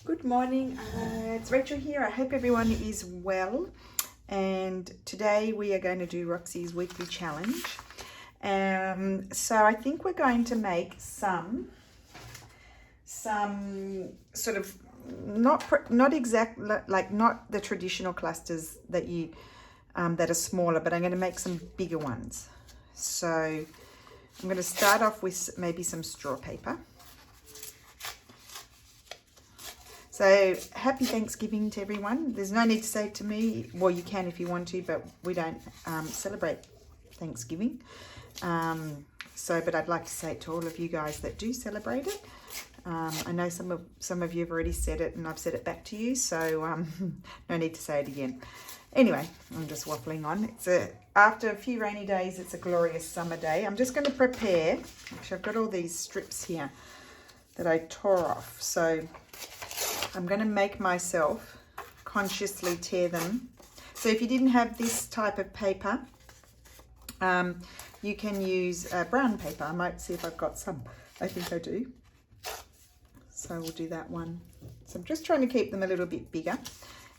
Good morning, it's Rachel here. I hope everyone is well, and today we are going to do Roxy's weekly challenge. So I think we're going to make some sort of not exact, like not the traditional clusters that you that are smaller, but I'm going to make some bigger ones. So I'm going to start off with maybe some straw paper. So happy Thanksgiving to everyone. There's no need to say it to me. Well, you can if you want to, but we don't celebrate Thanksgiving. But I'd like to say it to all of you guys that do celebrate it. I know some of you have already said it, and I've said it back to you, so no need to say it again. Anyway, I'm just waffling on. After a few rainy days, it's a glorious summer day. I'm just going to prepare. Actually, I've got all these strips here that I tore off. So I'm going to make myself consciously tear them. So if you didn't have this type of paper, you can use brown paper. I might see if I've got some. I think I do. So we'll do that one. So I'm just trying to keep them a little bit bigger.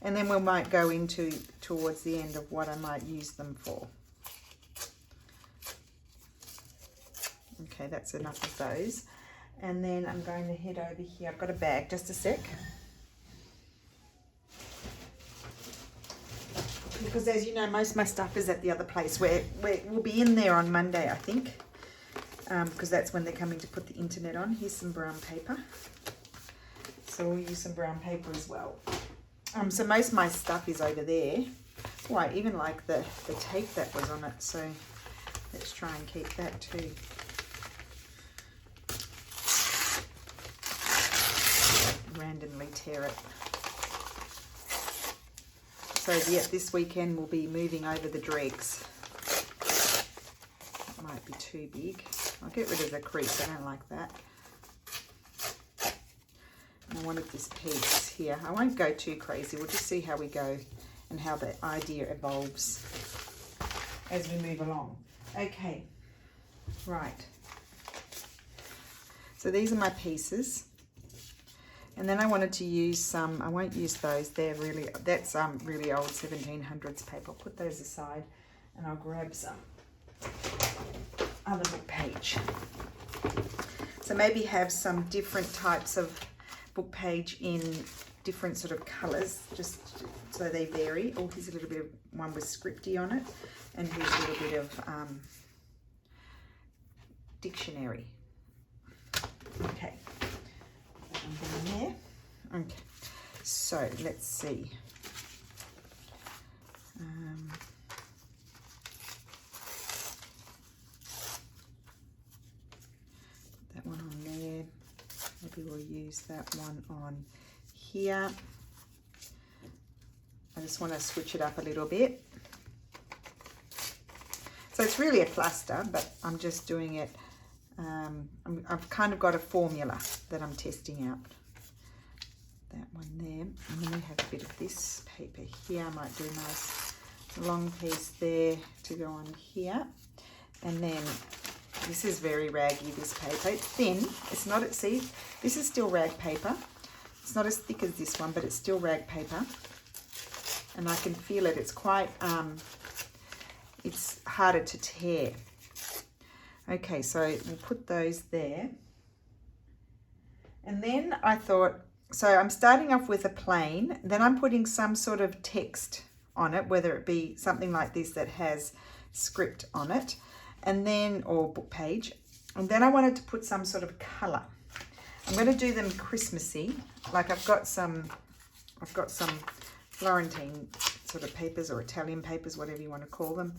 And then we might go into towards the end of what I might use them for. Okay, that's enough of those. And then I'm going to head over here. I've got a bag, just a sec. Because as you know, most of my stuff is at the other place where we'll be in there on Monday, I think. Because that's when they're coming to put the internet on. Here's some brown paper. So we'll use some brown paper as well. So most of my stuff is over there. Oh, I even like the tape that was on it. So let's try and keep that too. Randomly tear it. So yeah, this weekend we'll be moving over the dregs. That might be too big. I'll get rid of the crease, I don't like that. And I wanted this piece here. I won't go too crazy, we'll just see how we go and how the idea evolves as we move along. Okay, right. So these are my pieces. And then I wanted to use some, I won't use those, that's really old 1700s paper. I'll put those aside and I'll grab some other book page. So maybe have some different types of book page in different sort of colours, just so they vary. Oh, here's a little bit of one with scripty on it, and here's a little bit of dictionary. Okay. There. Okay, so let's see. Put that one on there. Maybe we'll use that one on here. I just want to switch it up a little bit. So it's really a cluster, but I'm just doing it. I've kind of got a formula that I'm testing out. That one there. And then we have a bit of this paper here. I might do a nice long piece there to go on here. And then this is very raggy, this paper. It's thin. It's not, see, this is still rag paper. It's not as thick as this one, but it's still rag paper. And I can feel it. It's quite, it's harder to tear. Okay, so we'll put those there. And then I thought, so I'm starting off with a plain, then I'm putting some sort of text on it, whether it be something like this that has script on it, and then, or book page. And then I wanted to put some sort of colour. I'm going to do them Christmassy. Like I've got some Florentine sort of papers or Italian papers, whatever you want to call them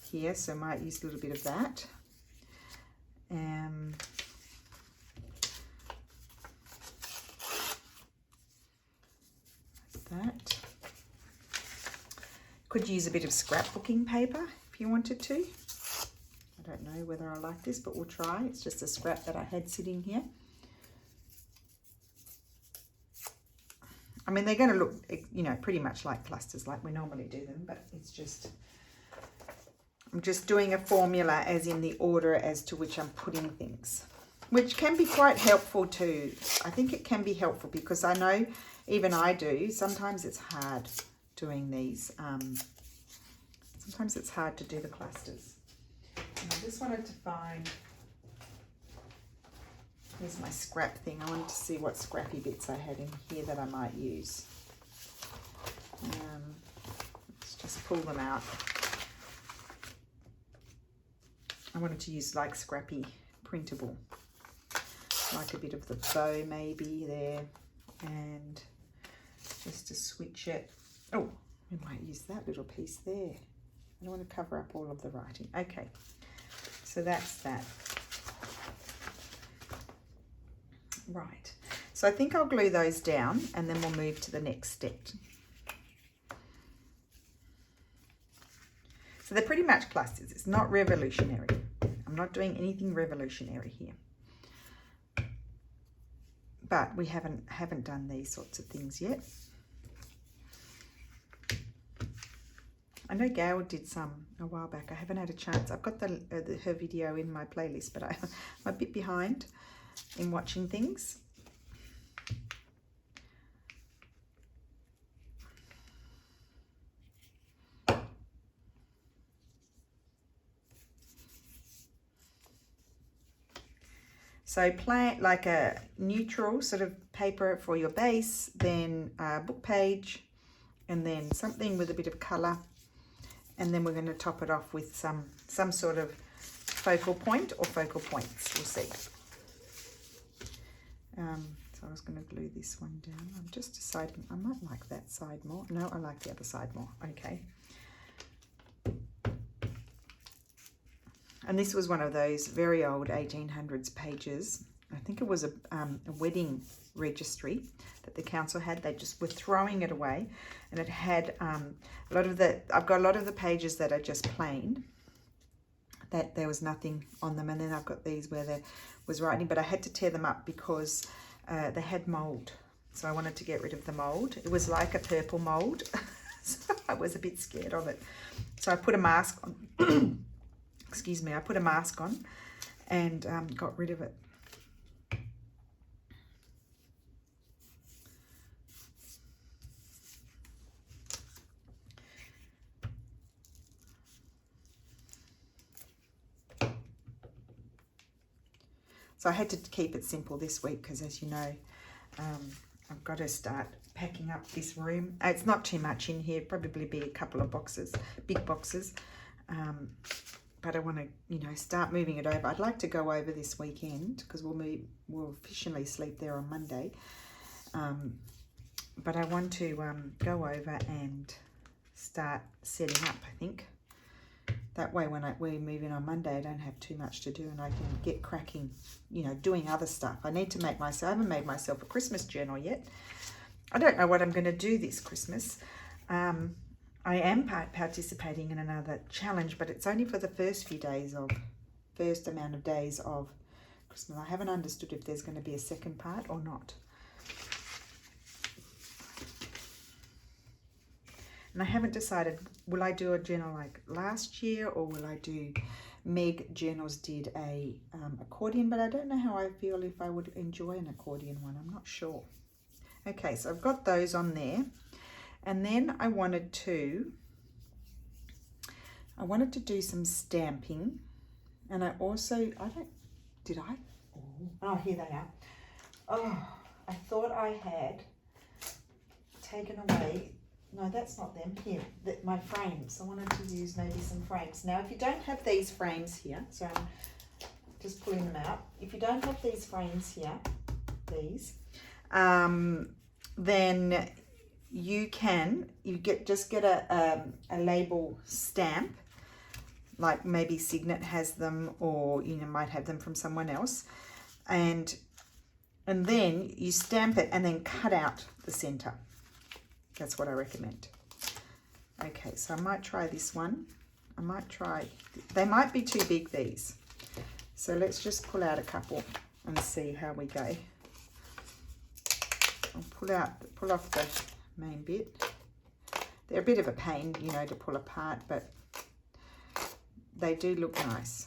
here. So I might use a little bit of that. That. Could use a bit of scrapbooking paper if you wanted to. I don't know whether I like this, but we'll try. It's just a scrap that I had sitting here. I mean, they're going to look, you know, pretty much like clusters like we normally do them, but it's just, I'm just doing a formula as in the order as to which I'm putting things. which can be quite helpful too. I think it can be helpful because I know even I do. Sometimes it's hard doing these. Sometimes it's hard to do the clusters. And I just wanted to find, here's my scrap thing. I wanted to see what scrappy bits I had in here that I might use. Let's just pull them out. I wanted to use like scrappy printable, like a bit of the bow maybe there, and just to switch it. Oh, we might use that little piece there. I don't want to cover up all of the writing. Okay, so that's that. Right, so I think I'll glue those down and then we'll move to the next step. So they're pretty much clusters. It's not revolutionary. I'm not doing anything revolutionary here. But we haven't done these sorts of things yet. I know Gail did some a while back. I haven't had a chance. I've got her video in my playlist, but I'm a bit behind in watching things. So plant like a neutral sort of paper for your base, then a book page, and then something with a bit of colour, and then we're going to top it off with some sort of focal point or focal points. We'll see. So I was going to glue this one down. I'm just deciding. I might like that side more. No, I like the other side more. Okay. And this was one of those very old 1800s pages. I think it was a wedding registry that the council had. They just were throwing it away, and it had a lot of the. I've got a lot of the pages that are just plain, that there was nothing on them, and then I've got these where there was writing, but I had to tear them up because they had mold. So I wanted to get rid of the mold. It was like a purple mold, so I was a bit scared of it. So I put a mask on. Excuse me, I put a mask on and got rid of it. So I had to keep it simple this week because, as you know, I've got to start packing up this room. It's not too much in here, probably be a couple of boxes, big boxes. But I want to, you know, start moving it over. I'd like to go over this weekend because we'll officially sleep there on Monday. But I want to go over and start setting up, I think. That way when we move in on Monday, I don't have too much to do and I can get cracking, you know, doing other stuff. I need to make myself, I haven't made myself a Christmas journal yet. I don't know what I'm going to do this Christmas. I am participating in another challenge, but it's only for the first amount of days of Christmas. I haven't understood if there's going to be a second part or not. And I haven't decided, will I do a journal like last year or will I do, Meg Journals did a accordion, but I don't know how I feel if I would enjoy an accordion one. I'm not sure. Okay, so I've got those on there. And then I wanted to do some stamping, and I also, oh, here they are. Oh, I thought I had taken away, no, that's not them, here, my frames. I wanted to use maybe some frames. Now, if you don't have these frames here, so I'm just pulling them out. If you don't have these frames here, these, then you just get a label stamp, like maybe Signet has them, or you know, might have them from someone else, and then you stamp it and then cut out the center. That's what I recommend. Okay, so I might try this one. They might be too big, these. So let's just pull out a couple and see how we go. I'll pull off the main bit. They're a bit of a pain, you know, to pull apart, but they do look nice.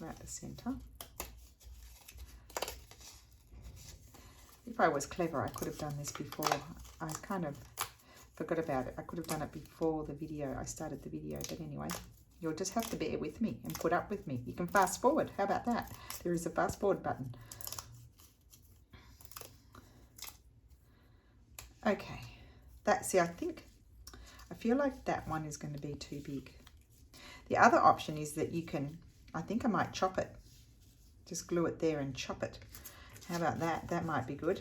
about the center. If I was clever, I could have done this before. I kind of forgot about it. I could have done it before the video. I started the video, but anyway, you'll just have to bear with me and put up with me. You can fast forward. How about that? There is a fast forward button. Okay, see, I feel like that one is going to be too big. The other option is that you can, I think I might chop it. Just glue it there and chop it. How about that? That might be good.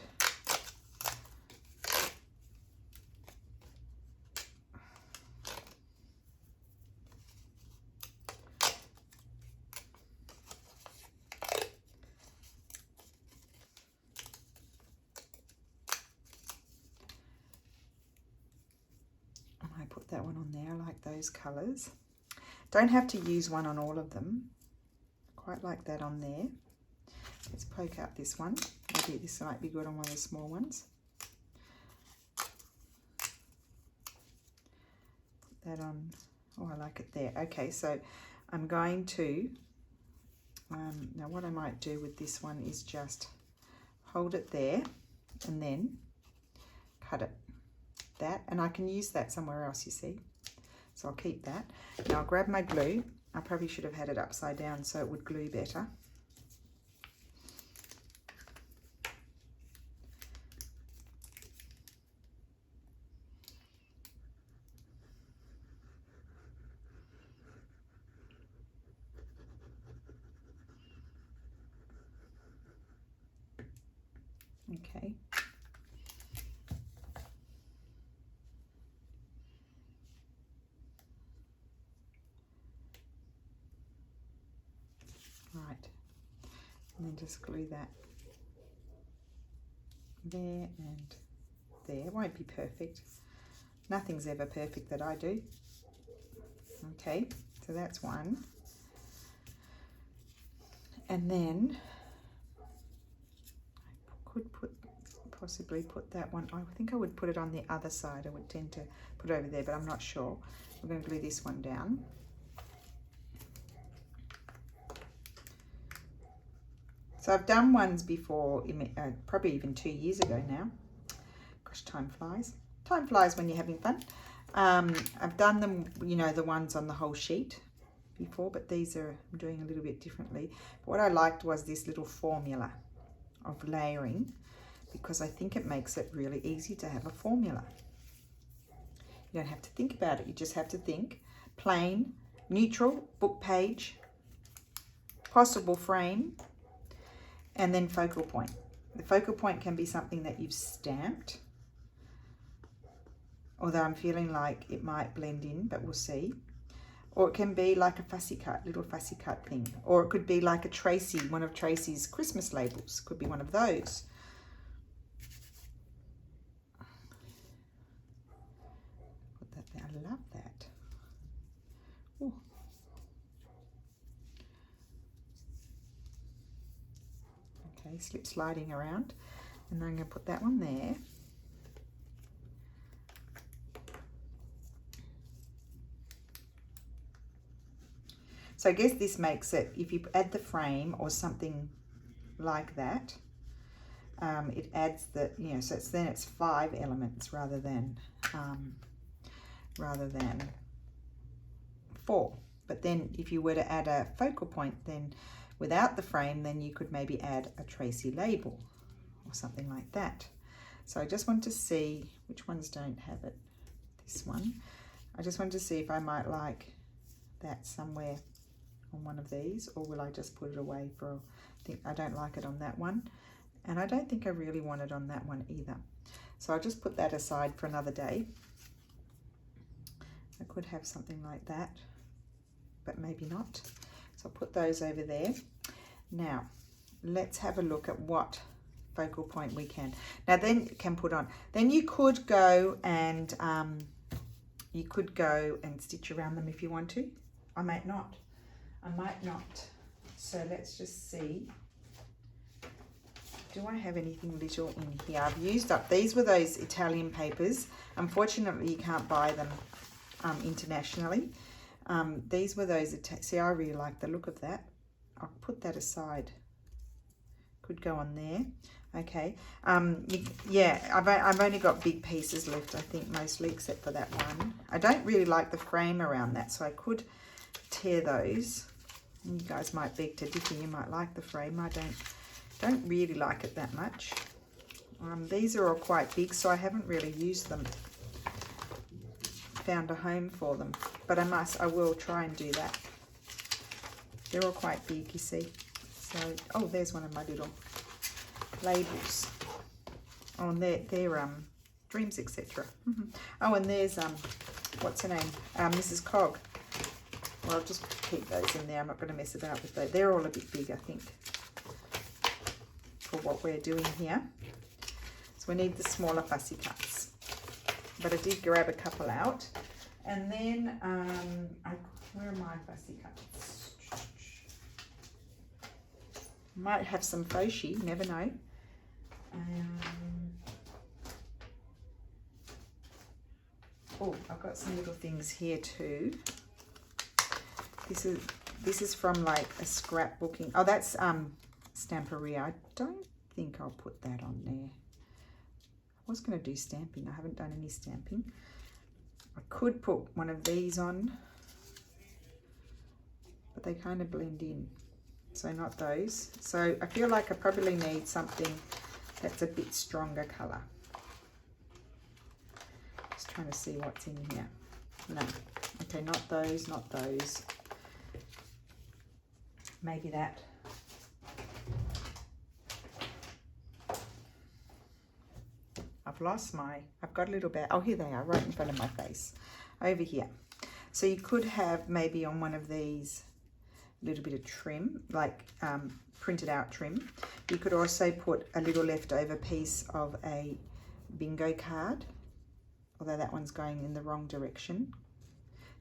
I might put that one on there. I like those colours. Don't have to use one on all of them. Quite like that on there. Let's poke out this one. Maybe this might be good on one of the small ones. Put that on. Oh, I like it there. Okay, so I'm going to, now what I might do with this one is just hold it there and then cut it. That, and I can use that somewhere else, you see. So I'll keep that. Now I'll grab my glue. I probably should have had it upside down so it would glue better. Okay. Right, and then just glue that there and there. It won't be perfect. Nothing's ever perfect that I do. Okay, so that's one. And then I could possibly put that one, I think I would put it on the other side. I would tend to put it over there, but I'm not sure. We're going to glue this one down. So I've done ones before, probably even 2 years ago now. Gosh, time flies. Time flies when you're having fun. I've done them, you know, the ones on the whole sheet before, but these are, I'm doing a little bit differently. But what I liked was this little formula of layering, because I think it makes it really easy to have a formula. You don't have to think about it. You just have to think plain, neutral, book page, possible frame, and then focal point. The focal point can be something that you've stamped, although I'm feeling like it might blend in, but we'll see. Or it can be like a fussy cut, little fussy cut thing. Or it could be like a Tracy, one of Tracy's Christmas labels. Could be one of those. Put that there. I love that. Ooh. Okay, slip sliding around. And then I'm going to put that one there. So I guess this makes it, if you add the frame or something like that, it adds the, you know, so it's, then it's 5 elements rather than 4. But then if you were to add a focal point, then without the frame, then you could maybe add a Tracy label or something like that. So I just want to see which ones don't have it. This one. I just want to see if I might like that somewhere on one of these, or will I just put it away for, I don't like it on that one, and I don't think I really want it on that one either. So I'll just put that aside for another day. I could have something like that, but maybe not. So I'll put those over there. Now, let's have a look at what focal point we can. Now then can put on. Then you could go and stitch around them if you want to. I might not. So let's just see. Do I have anything little in here? I've used up, these were those Italian papers. Unfortunately, you can't buy them internationally. These were those, see, I really like the look of that. I'll put that aside. Could go on there. Okay. Yeah, I've only got big pieces left, I think, mostly, except for that one. I don't really like the frame around that, so I could tear those. You guys might beg to differ. You might like the frame. I don't really like it that much. These are all quite big, so I haven't really used them. Found a home for them, but I will try and do that. They're all quite big, you see. So, oh, there's one of my little labels. Oh, and they're dreams, etc. Oh, and there's what's her name? Mrs. Cog. Well, I'll just keep those in there. I'm not going to mess about with those. They're all a bit big, I think, for what we're doing here. So we need the smaller fussy cuts. But I did grab a couple out. And then, where are my fussy cuts? Might have some fussy, never know. Oh, I've got some little things here too. This is from like a scrapbooking. Oh, that's Stamperia. I don't think I'll put that on there. I was going to do stamping. I haven't done any stamping. I could put one of these on, but they kind of blend in. So not those. So I feel like I probably need something that's a bit stronger colour. Just trying to see what's in here. No. Okay, not those, not those. Maybe that. I've got a little bit. Oh, here they are, right in front of my face. Over here. So you could have maybe on one of these a little bit of trim, like printed out trim. You could also put a little leftover piece of a bingo card, although that one's going in the wrong direction.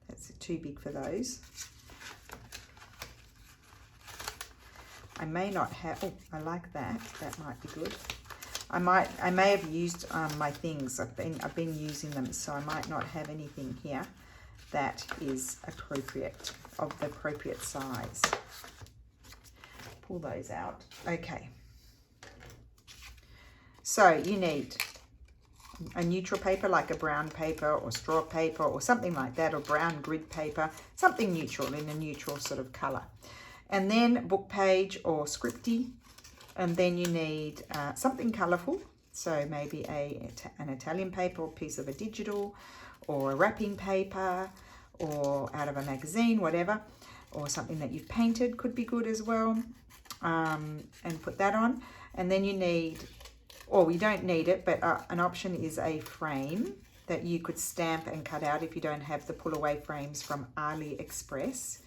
That's too big for those. I may not have, oh, I like that. That might be good. I may have used my things. I've been using them, so I might not have anything here that is appropriate, of the appropriate size. Pull those out. Okay. So you need a neutral paper, like a brown paper or straw paper or something like that, or brown grid paper, something neutral, in a neutral sort of colour. And then book page or scripty. And then you need something colourful, so maybe an Italian paper or piece of a digital, or a wrapping paper, or out of a magazine, whatever, or something that you've painted could be good as well, and put that on. And then you need, or we don't need it, but an option is a frame that you could stamp and cut out if you don't have the pull-away frames from AliExpress.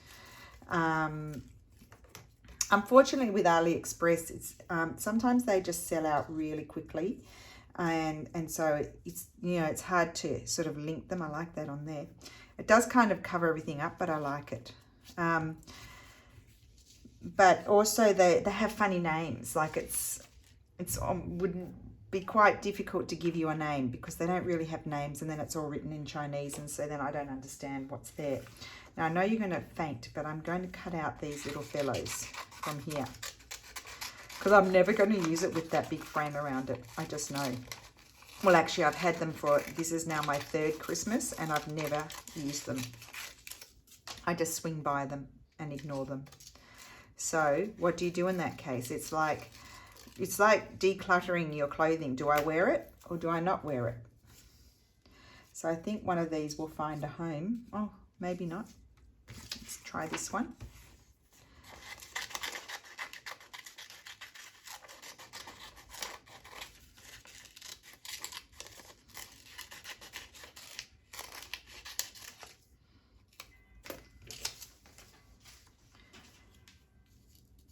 Unfortunately, with AliExpress, it's sometimes they just sell out really quickly, and so it's, you know, it's hard to sort of link them. I like that on there. It does kind of cover everything up, but I like it. But also they have funny names. Like it's wouldn't be quite difficult to give you a name because they don't really have names, and then it's all written in Chinese, and so then I don't understand what's there. Now I know you're going to faint, but I'm going to cut out these little fellows from here because I'm never going to use it with that big frame around it. I just know. Well, actually, I've had them for, this is now my 3rd Christmas, and I've never used them. I just swing by them and ignore them. So what do you do in that case? It's like decluttering your clothing. Do I wear it or do I not wear it? So I think one of these will find a home. Oh, maybe not. Let's try this one.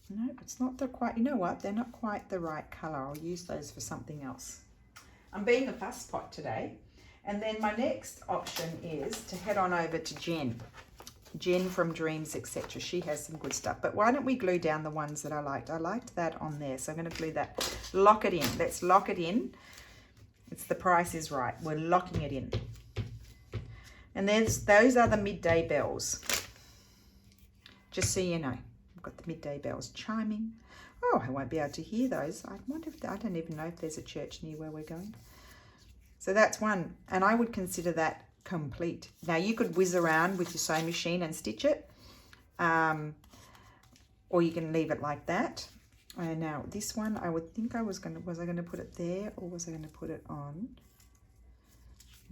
No, it's not the quite, you know what, they're not quite the right colour. I'll use those for something else. I'm being a fuss pot today. And then my next option is to head on over to Jen. Jen from Dreams, etc. She has some good stuff. But why don't we glue down the ones that I liked? I liked that on there. So I'm going to glue that. Lock it in. Let's lock it in. It's The Price is Right. We're locking it in. And those are the midday bells. Just so you know. I've got the midday bells chiming. Oh, I won't be able to hear those. I wonder if, I don't even know if there's a church near where we're going. So that's one, and I would consider that complete. Now you could whiz around with your sewing machine and stitch it, or you can leave it like that. And now this one, I would think was I going to put it there, or was I going to put it on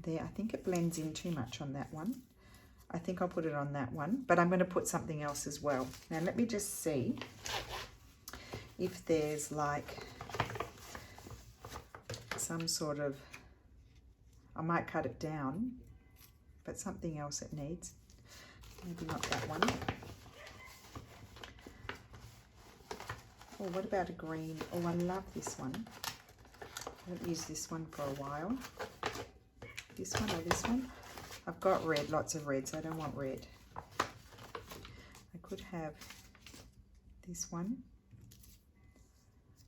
there? I think it blends in too much on that one. I think I'll put it on that one, but I'm going to put something else as well. Now let me just see if there's like some sort of, I might cut it down, but something else it needs. Maybe not that one. Oh, what about a green? Oh, I love this one. I haven't used this one for a while. This one or this one? I've got red, lots of red, so I don't want red. I could have this one.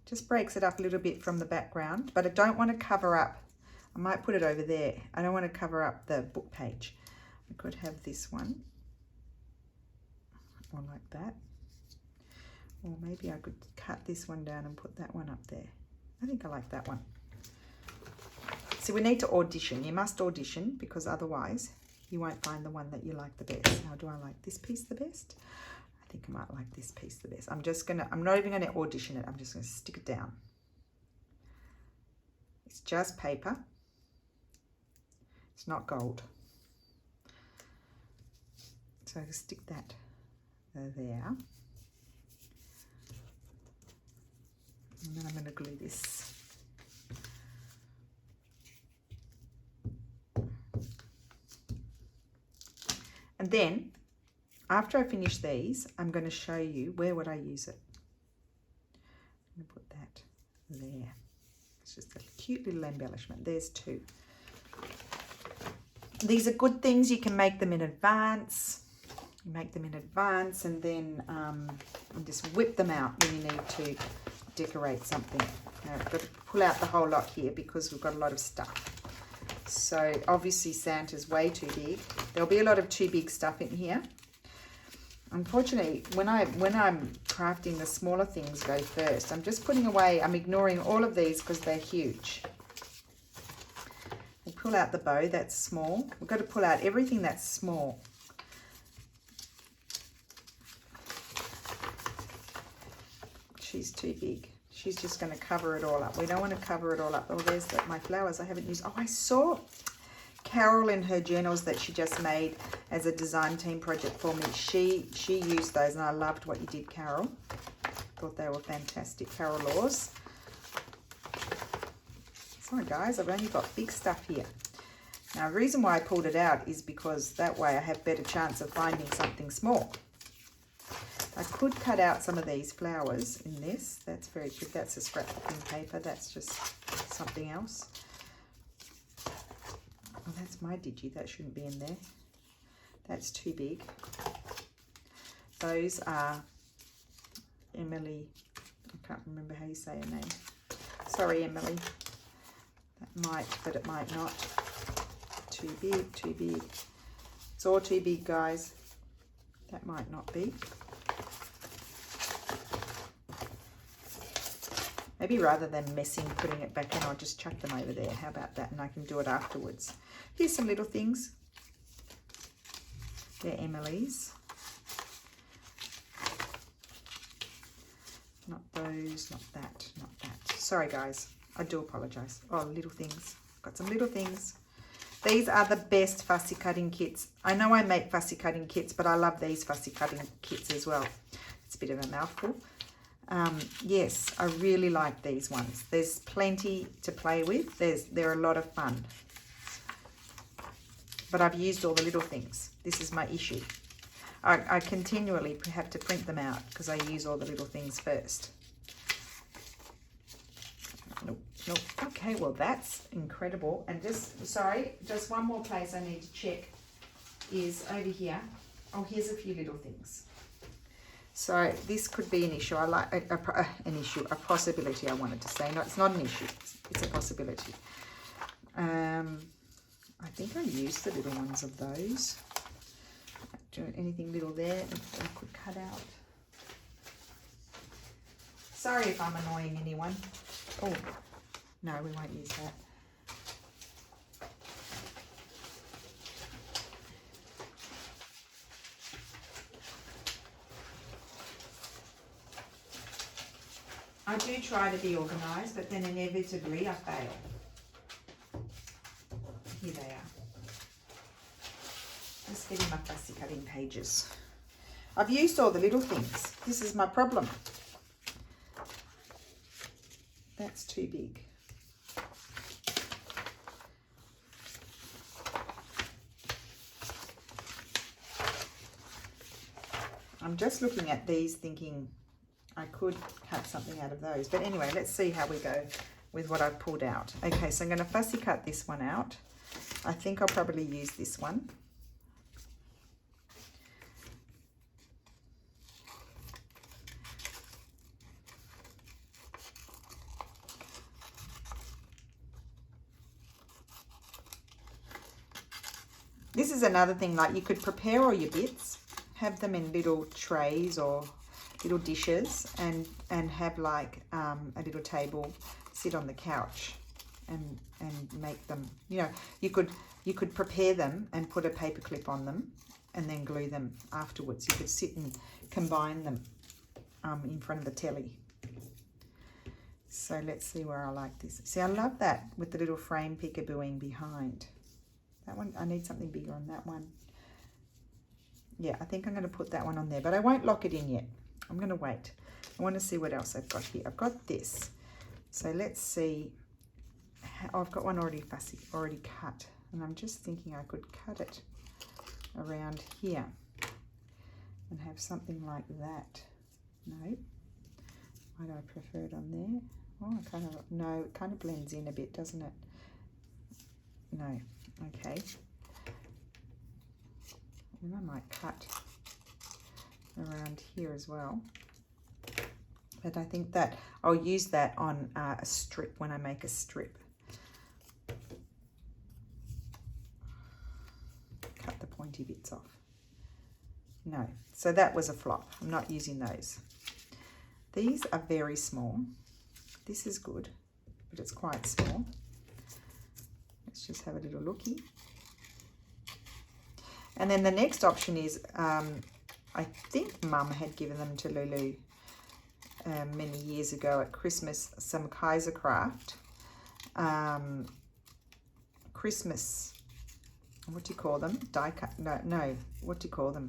Just breaks it up a little bit from the background, but I don't want to cover up. I might put it over there. I don't want to cover up the book page. I could have this one, or like that. Or maybe I could cut this one down and put that one up there. I think I like that one. So we need to audition. You must audition, because otherwise you won't find the one that you like the best. Now, do I like this piece the best? I think I might like this piece the best. I'm not even gonna audition it. I'm just gonna stick it down. It's just paper. It's not gold. So I can stick that there. And then I'm going to glue this. And then, after I finish these, I'm going to show you where would I use it. I'm going to put that there. It's just a cute little embellishment. There's two. These are good things. You can make them in advance. You make them in advance, and then and just whip them out when you need to decorate something. Now I've got to pull out the whole lot here because we've got a lot of stuff. So obviously Santa's way too big. There'll be a lot of too big stuff in here. Unfortunately, when I'm crafting, the smaller things go first. I'm just putting away, I'm ignoring all of these because they're huge. We'll pull out the bow, that's small. We've got to pull out everything that's small. She's too big. She's just going to cover it all up. We don't want to cover it all up. Oh, there's my flowers I haven't used. Oh, I saw Carol in her journals that she just made as a design team project for me. She used those, and I loved what you did, Carol. Thought they were fantastic. Carol Laws. Sorry guys, I've only got big stuff here. Now the reason why I pulled it out is because that way I have better chance of finding something small. I could cut out some of these flowers in this. That's very good. That's a scrapbooking paper. That's just something else. Oh, that's my digi. That shouldn't be in there. That's too big. Those are Emily. I can't remember how you say her name. Sorry, Emily. That might, but it might not. Too big, too big. It's all too big, guys. That might not be. Maybe rather than messing, putting it back in, I'll just chuck them over there. How about that? And I can do it afterwards. Here's some little things. They're Emily's. Not those, not that, not that. Sorry, guys. I do apologise. Oh, little things. Got some little things. These are the best fussy cutting kits. I know I make fussy cutting kits, but I love these fussy cutting kits as well. It's a bit of a mouthful. Yes, I really like these ones. There's plenty to play with. They're a lot of fun. But I've used all the little things. This is my issue. I continually have to print them out because I use all the little things first. Nope, nope. Okay, well that's incredible. And just one more place I need to check is over here. Oh, here's a few little things. So this could be an issue. I like a possibility. I wanted to say. No, it's not an issue. It's a possibility. I think I used the little ones of those. Do anything little there that I could cut out? Sorry if I'm annoying anyone. Oh, no, we won't use that. I do try to be organised, but then inevitably I fail. Here they are. Just getting my fussy cutting pages. I've used all the little things. This is my problem. That's too big. I'm just looking at these thinking I could cut something out of those. But anyway, let's see how we go with what I've pulled out. Okay, so I'm going to fussy cut this one out. I think I'll probably use this one. This is another thing, like you could prepare all your bits, have them in little trays or little dishes, and have like a little table, sit on the couch and make them, you know, you could prepare them and put a paper clip on them and then glue them afterwards. You could sit and combine them in front of the telly. So let's see where I like this. See, I love that with the little frame peekabooing behind. That one, I need something bigger on that one. Yeah, I think I'm going to put that one on there, but I won't lock it in yet. I'm going to wait. I want to see what else I've got here. I've got this. So let's see. Oh, I've got one already already cut. And I'm just thinking I could cut it around here and have something like that. No. Why do I prefer it on there? Oh, no, it kind of blends in a bit, doesn't it? No. Okay. And I might cut around here as well. But I think that I'll use that on a strip when I make a strip. Cut the pointy bits off. No. So that was a flop. I'm not using those. These are very small. This is good, but it's quite small. Let's just have a little looky. And then the next option is, I think Mum had given them to Lulu many years ago at Christmas, some Kaiser Craft Christmas, what do you call them? Die cut, no, what do you call them?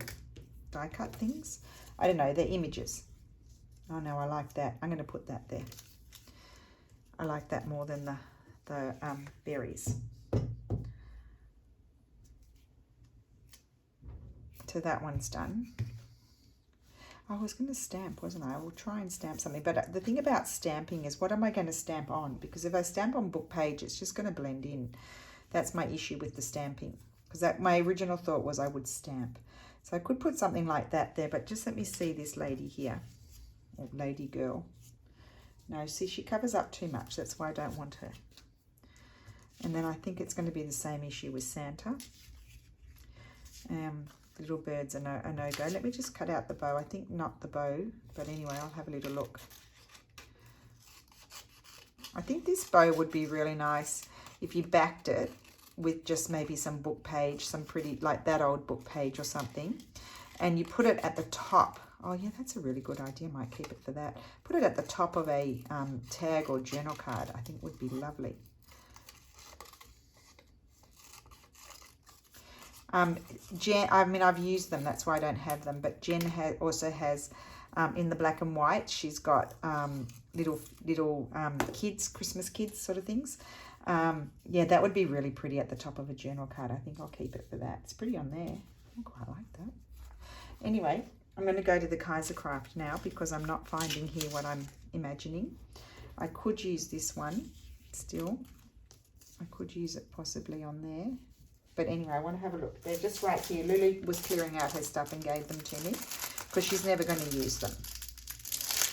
Die cut things? I don't know, they're images. Oh no, I like that. I'm going to put that there. I like that more than the berries. So that one's done. I was going to stamp, wasn't I? I will try and stamp something. But the thing about stamping is, what am I going to stamp on? Because if I stamp on book page, it's just going to blend in. That's my issue with the stamping. Because my original thought was I would stamp. So I could put something like that there. But just let me see this lady here. Or lady girl. No, see, she covers up too much. That's why I don't want her. And then I think it's going to be the same issue with Santa. Little birds are no-go. Let me just cut out the bow. I think not the bow, but anyway, I'll have a little look. I think this bow would be really nice if you backed it with just maybe some book page, some pretty, like that old book page or something, and you put it at the top. Oh yeah, that's a really good idea. Might keep it for that. Put it at the top of a tag or journal card. I think would be lovely. Jen, I mean, I've used them. That's why I don't have them. But Jen also has in the black and white. She's got little kids, Christmas kids sort of things. Yeah, that would be really pretty at the top of a journal card. I think I'll keep it for that. It's pretty on there. I quite like that. Anyway, I'm going to go to the Kaiser Craft now because I'm not finding here what I'm imagining. I could use this one still. I could use it possibly on there. But anyway, I want to have a look. They're just right here. Lulu was clearing out her stuff and gave them to me because she's never going to use them.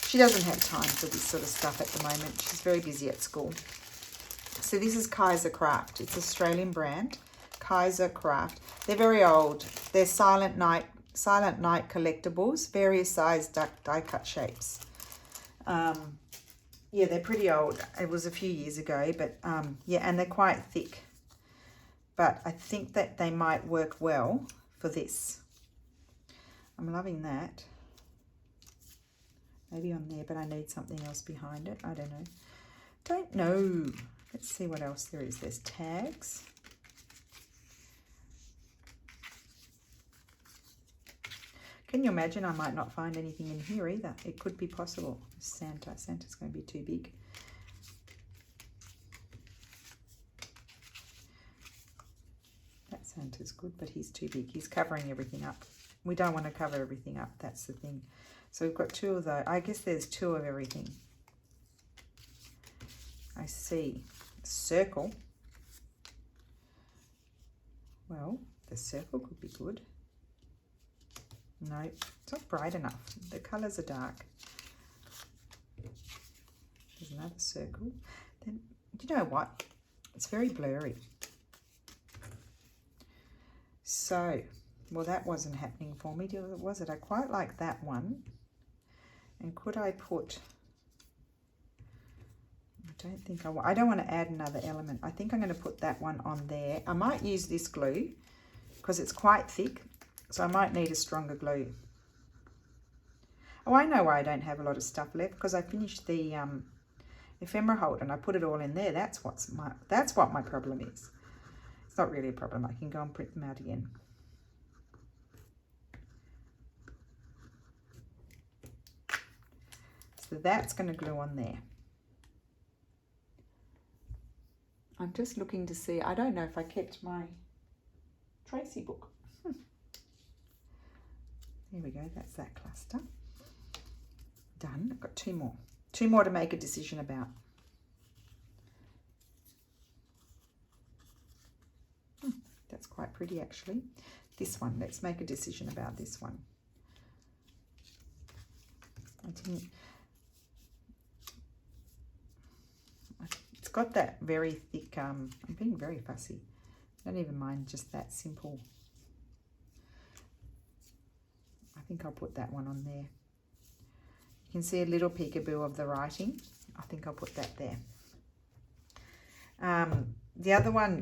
She doesn't have time for this sort of stuff at the moment. She's very busy at school. So this is Kaiser Craft. It's an Australian brand, Kaiser Craft. They're very old. They're Silent Night collectibles, various size die cut shapes. Yeah, they're pretty old. It was a few years ago, but yeah, and they're quite thick. But I think that they might work well for this. I'm loving that. Maybe on there, but I need something else behind it. I don't know. Don't know. Let's see what else there is. There's tags. Can you imagine I might not find anything in here either? It could be possible. Santa. Santa's going to be too big. That Santa's good, but he's too big. He's covering everything up. We don't want to cover everything up. That's the thing. So we've got two of those. I guess there's two of everything. I see. Circle. Well, the circle could be good. No, it's not bright enough. The colours are dark. There's another circle. Then, you know what? It's very blurry. So, well, that wasn't happening for me, was it? I quite like that one. And could I put... I don't want to add another element. I think I'm going to put that one on there. I might use this glue because it's quite thick. So I might need a stronger glue. Oh, I know why I don't have a lot of stuff left, because I finished the ephemera holder and I put it all in there. That's what my problem is. It's not really a problem. I can go and print them out again. So that's going to glue on there. I'm just looking to see. I don't know if I kept my Tracy book. There we go, that's that cluster. Done. I've got two more. Two more to make a decision about. That's quite pretty actually. This one, let's make a decision about this one. It's got that very thick, I'm being very fussy. I don't even mind just that simple. I think I'll put that one on there. You can see a little peekaboo of the writing. I think I'll put that there. The other one,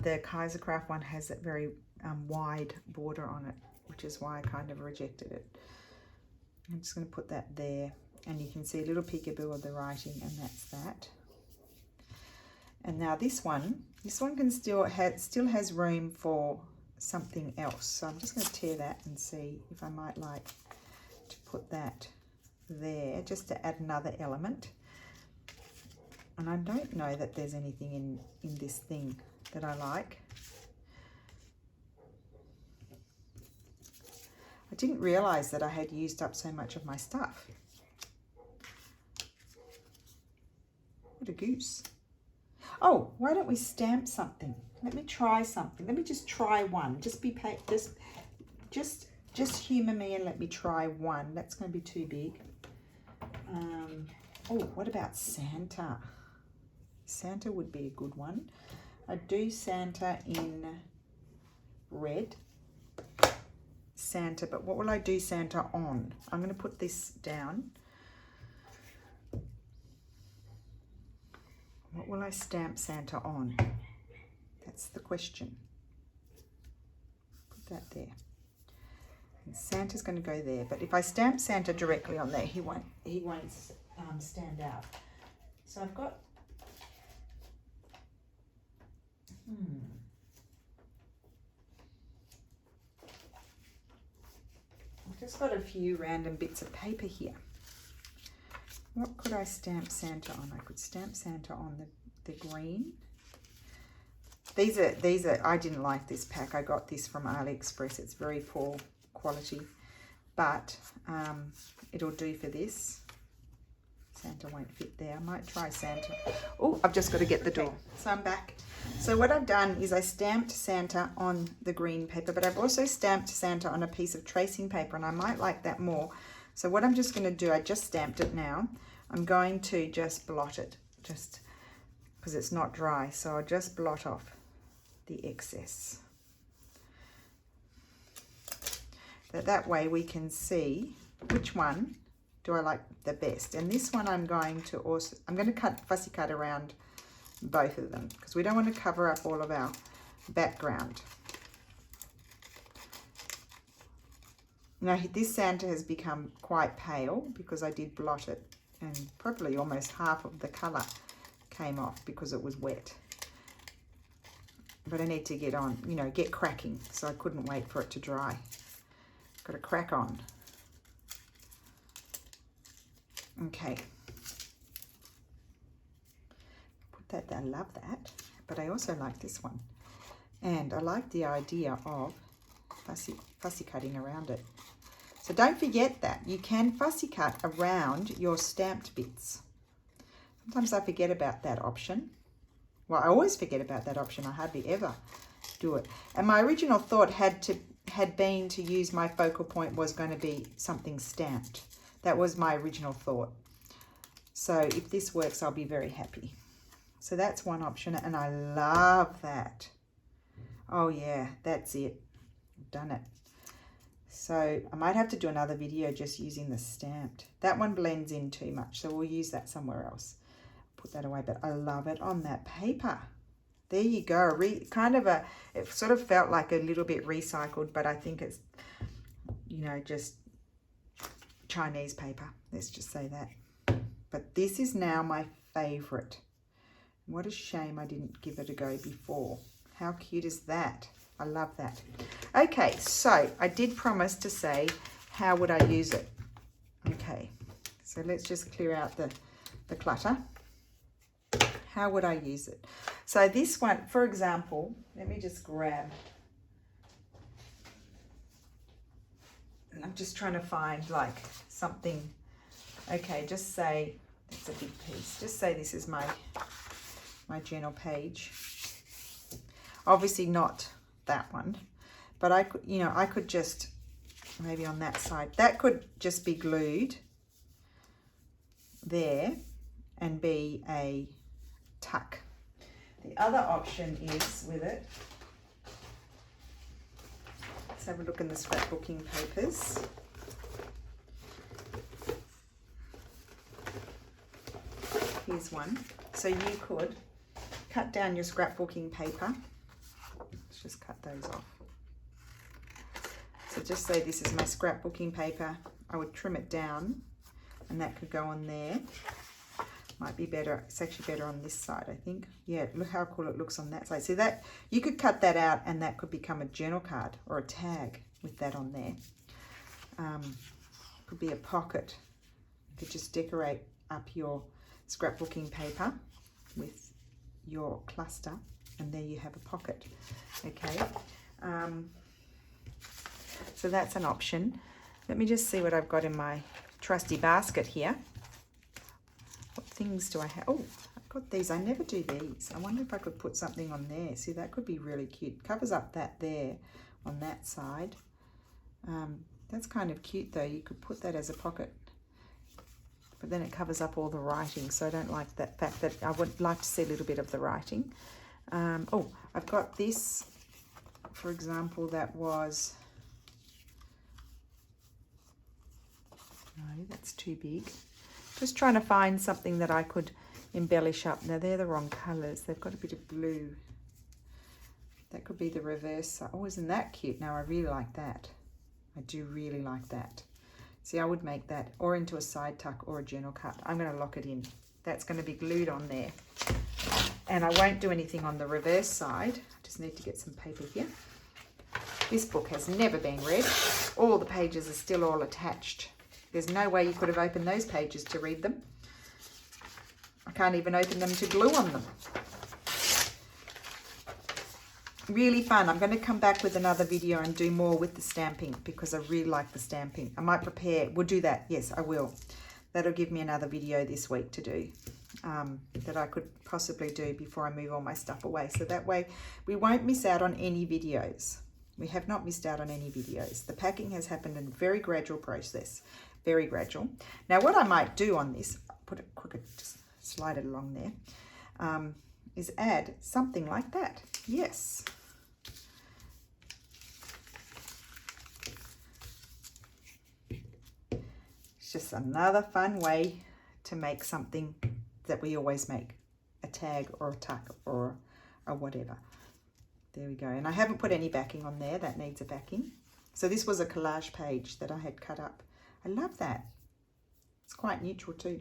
the Kaisercraft one, has that very wide border on it, which is why I kind of rejected it. I'm just going to put that there, and you can see a little peekaboo of the writing, and that's that. And now this one can still has room for something else. So I'm just going to tear that and see if I might like to put that there, just to add another element. And I don't know that there's anything in this thing that I like. I didn't realize that I had used up so much of my stuff. What a goose. Oh, why don't we stamp something? Let me try something. Let me just try one. Just humor me and let me try one. That's going to be too big. Oh, what about Santa? Santa would be a good one. I'd do Santa in red. Santa, but what will I do Santa on? I'm going to put this down. What will I stamp Santa on? That's the question. Put that there. And Santa's going to go there. But if I stamp Santa directly on there, he won't stand out. So I've got. I've just got a few random bits of paper here. What could I stamp Santa on? I could stamp Santa on the green. These are, I didn't like this pack. I got this from AliExpress. It's very poor quality, but it'll do for this. Santa won't fit there. I might try Santa. Oh, I've just got to get the door. So I'm back. So what I've done is I stamped Santa on the green paper, but I've also stamped Santa on a piece of tracing paper, and I might like that more. So what I'm just going to do, I just stamped it now. I'm going to just blot it, just because it's not dry. So I'll just blot off the excess. That way we can see which one do I like the best. And this one I'm going to fussy cut around both of them because we don't want to cover up all of our background. Now this Santa has become quite pale because I did blot it, and probably almost half of the colour came off because it was wet. But I need to get on, you know, get cracking, so I couldn't wait for it to dry. Got to crack on. Okay. Put that there. I love that. But I also like this one. And I like the idea of fussy cutting around it. So don't forget that you can fussy cut around your stamped bits. Sometimes I forget about that option. Well, I always forget about that option. I hardly ever do it. And my original thought had been to use my focal point was going to be something stamped. That was my original thought. So if this works, I'll be very happy. So that's one option, and I love that. Oh yeah, that's it. I've done it. So I might have to do another video just using the stamped. That one blends in too much, so we'll use that somewhere else. Put that away, but I love it on that paper. There you go. It sort of felt like a little bit recycled, but I think it's, you know, just Chinese paper. Let's just say that. But this is now my favorite. What a shame I didn't give it a go before. How cute is that? I love that. Okay, so I did promise to say, how would I use it? Okay, so let's just clear out the clutter. How would I use it? So this one, for example, let me just grab. I'm just trying to find like something. Okay, just say, it's a big piece. Just say this is my journal page. Obviously not that one, but I could, you know, I could just maybe on that side, that could just be glued there and be a tuck. The other option is with it, let's have a look in the scrapbooking papers. Here's one. So you could cut down your scrapbooking paper. Let's just cut those off. So just say this is my scrapbooking paper. I would trim it down and that could go on there. Might be better. It's actually better on this side, I think. Yeah, look how cool it looks on that side. See that? You could cut that out and that could become a journal card or a tag with that on there. Could be a pocket. You could just decorate up your scrapbooking paper with your cluster and there you have a pocket. Okay, so that's an option. Let me just see what I've got in my trusty basket here. What things do I have? Oh, I've got these. I never do these. I wonder if I could put something on there. See, that could be really cute. Covers up that there on that side. That's kind of cute though. You could put that as a pocket, but then it covers up all the writing, so I don't like that fact. That I would like to see a little bit of the writing. Oh, I've got this, for example, that was, no, that's too big. Just trying to find something that I could embellish up. Now they're the wrong colours. They've got a bit of blue. That could be the reverse side. Oh, isn't that cute? Now I really like that. I do really like that. See, I would make that or into a side tuck or a journal cut. I'm going to lock it in. That's going to be glued on there. And I won't do anything on the reverse side. I just need to get some paper here. This book has never been read. All the pages are still all attached. There's no way you could have opened those pages to read them. I can't even open them to glue on them. Really fun. I'm going to come back with another video and do more with the stamping because I really like the stamping. I might prepare. We'll do that. Yes, I will. That'll give me another video this week to do that I could possibly do before I move all my stuff away. So that way we won't miss out on any videos. We have not missed out on any videos. The packing has happened in a very gradual process. Very gradual. Now what I might do on this, put it quicker, just slide it along there, is add something like that. Yes. It's just another fun way to make something that we always make, a tag or a tuck or a whatever. There we go. And I haven't put any backing on there. That needs a backing. So this was a collage page that I had cut up. I love that. It's quite neutral too.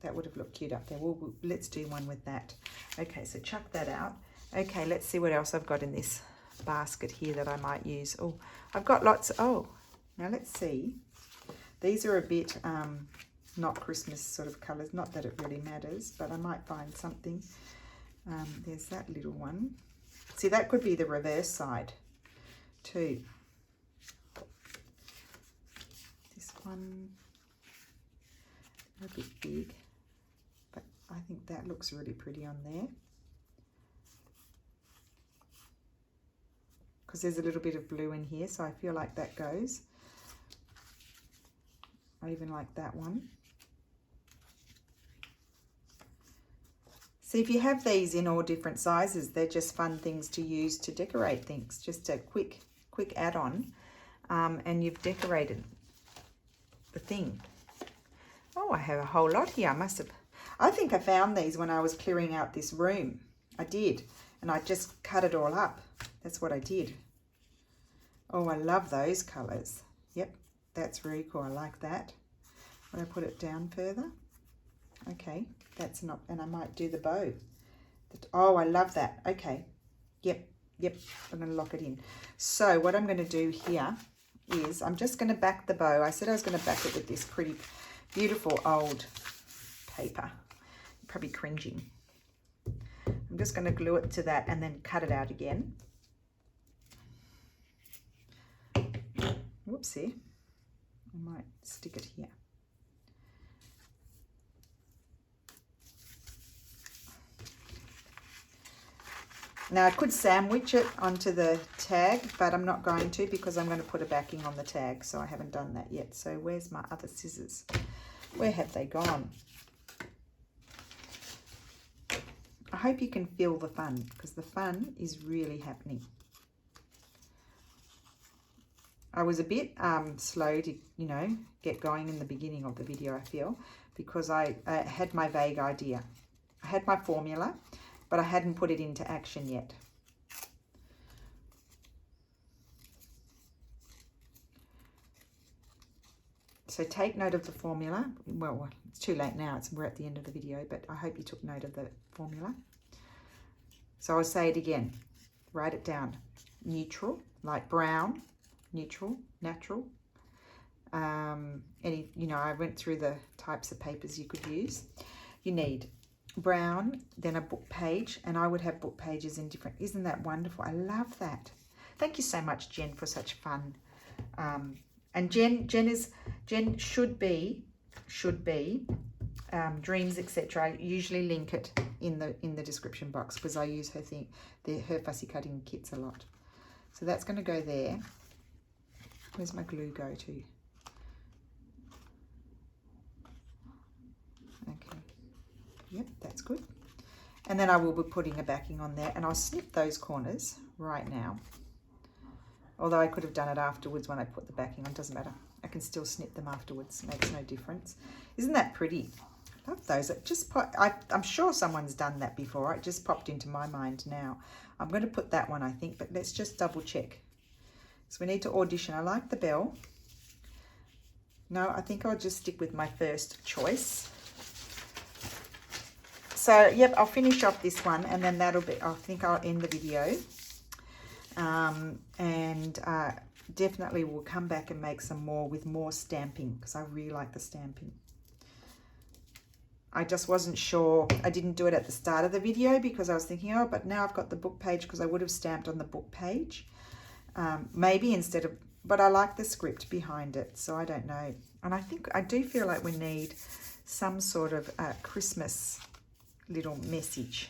That would have looked cute up there. Well, let's do one with that. Okay, so chuck that out. Okay, let's see what else I've got in this basket here that I might use. Oh, I've got lots. Oh, now let's see. These are a bit not Christmas sort of colours. Not that it really matters, but I might find something. There's that little one. See, that could be the reverse side too. This one, a bit big, but I think that looks really pretty on there. Because there's a little bit of blue in here, so I feel like that goes. I even like that one. See, if you have these in all different sizes, they're just fun things to use to decorate things. Just a quick add-on, and you've decorated the thing. Oh, I have a whole lot here. I think I found these when I was clearing out this room. I did, and I just cut it all up. That's what I did. Oh, I love those colours. Yep, that's very cool. I like that. When I put it down further. Okay, that's not, and I might do the bow. Oh, I love that. Okay, yep, I'm going to lock it in. So what I'm going to do here is I'm just going to back the bow. I said I was going to back it with this pretty beautiful old paper. You're probably cringing. I'm just going to glue it to that and then cut it out again. Whoopsie. I might stick it here. Now I could sandwich it onto the tag, but I'm not going to because I'm going to put a backing on the tag, so I haven't done that yet. So where's my other scissors? Where have they gone? I hope you can feel the fun, because the fun is really happening. I was a bit slow to, get going in the beginning of the video, I feel, because I had my vague idea. I had my formula, but I hadn't put it into action yet. So take note of the formula. Well, it's too late now. We're at the end of the video, but I hope you took note of the formula. So I'll say it again. Write it down. Neutral, like brown, neutral, natural. I went through the types of papers you could use. You need brown, then a book page, and I would have book pages in different. Isn't that wonderful? I love that. Thank you so much, Jen, for such fun. And Jen should be Dreams, etc. I usually link it in the description box because I use her fussy cutting kits a lot. So that's going to go there. Where's my glue go to? Okay. Yep, that's good. And then I will be putting a backing on there, and I'll snip those corners right now. Although I could have done it afterwards when I put the backing on, doesn't matter. I can still snip them afterwards, makes no difference. Isn't that pretty? I love those. It just I'm sure someone's done that before. It just popped into my mind now. I'm going to put that one, I think, but let's just double check. So we need to audition. I like the bell. No, I think I'll just stick with my first choice. So, yep, I'll finish off this one, and then I think I'll end the video. Definitely we'll come back and make some more with more stamping, because I really like the stamping. I just wasn't sure. I didn't do it at the start of the video because I was thinking, oh, but now I've got the book page, because I would have stamped on the book page. Maybe instead of, but I like the script behind it, so I don't know. And I do feel like we need some sort of Christmas little message.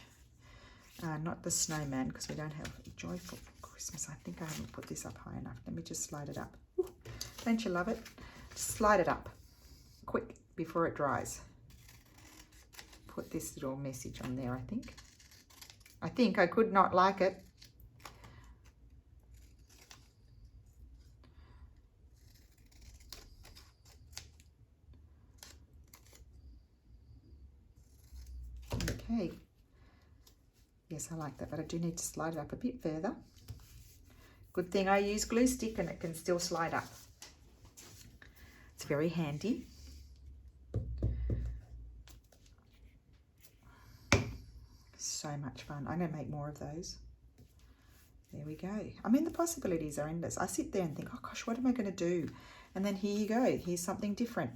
Not the snowman, because we don't have a joyful Christmas. I think I haven't put this up high enough. Let me just slide it up. Ooh, don't you love it? Just slide it up quick before it dries. Put this little message on there, I think. I could not like it. Okay. Yes, I like that, but I do need to slide it up a bit further. Good thing I use glue stick and it can still slide up. It's very handy. So much fun. I'm going to make more of those. There we go. I mean, the possibilities are endless. I sit there and think, oh gosh, what am I going to do? And then here you go. Here's something different.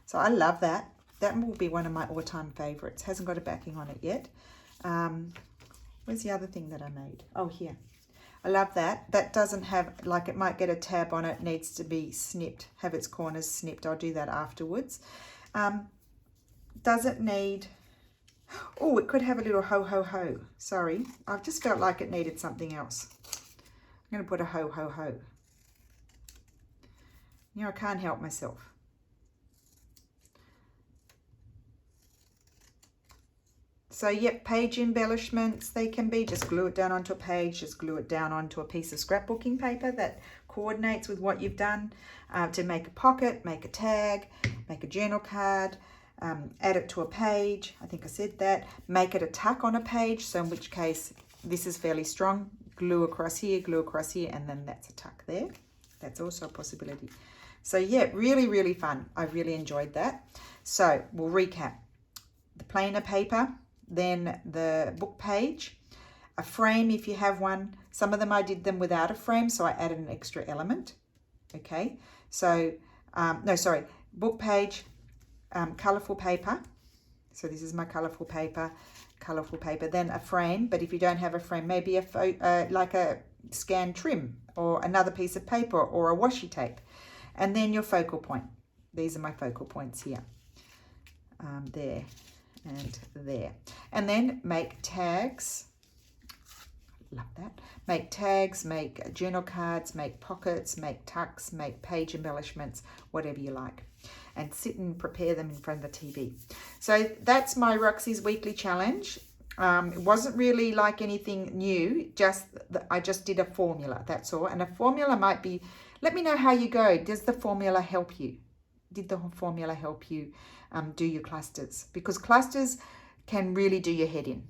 So I love that. That will be one of my all-time favorites. Hasn't got a backing on it yet. Where's the other thing that I made? Oh, here. I love that. That doesn't have, like, it might get a tab on it. Needs to be snipped, have its corners snipped. I'll do that afterwards. Doesn't need, oh, it could have a little ho, ho, ho. Sorry. I've just felt like it needed something else. I'm going to put a ho, ho, ho. You know, I can't help myself. So, yep, page embellishments, they can be just glue it down onto a page, just glue it down onto a piece of scrapbooking paper that coordinates with what you've done to make a pocket, make a tag, make a journal card, add it to a page. I think I said that. Make it a tuck on a page, so in which case this is fairly strong. Glue across here, and then that's a tuck there. That's also a possibility. So, yeah, really, really fun. I really enjoyed that. So, we'll recap. The plainer paper, then the book page, a frame if you have one. Some of them I did them without a frame, so I added an extra element. Okay, so book page, colourful paper. So this is my colourful paper, then a frame. But if you don't have a frame, maybe like a scan trim or another piece of paper or a washi tape, and then your focal point. These are my focal points here, there and there. And then make tags. Love that. Make tags, make journal cards, make pockets, make tucks, make page embellishments, whatever you like. And sit and prepare them in front of the TV. So that's my Roxy's weekly challenge. It wasn't really like anything new, I just did a formula, that's all. And a formula might be, let me know how you go. Does the formula help you? Did the formula help you do your clusters? Because clusters can really do your head in,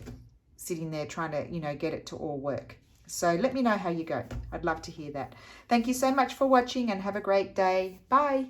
sitting there trying to, you know, get it to all work. So let me know how you go. I'd love to hear that. Thank you so much for watching and have a great day. Bye.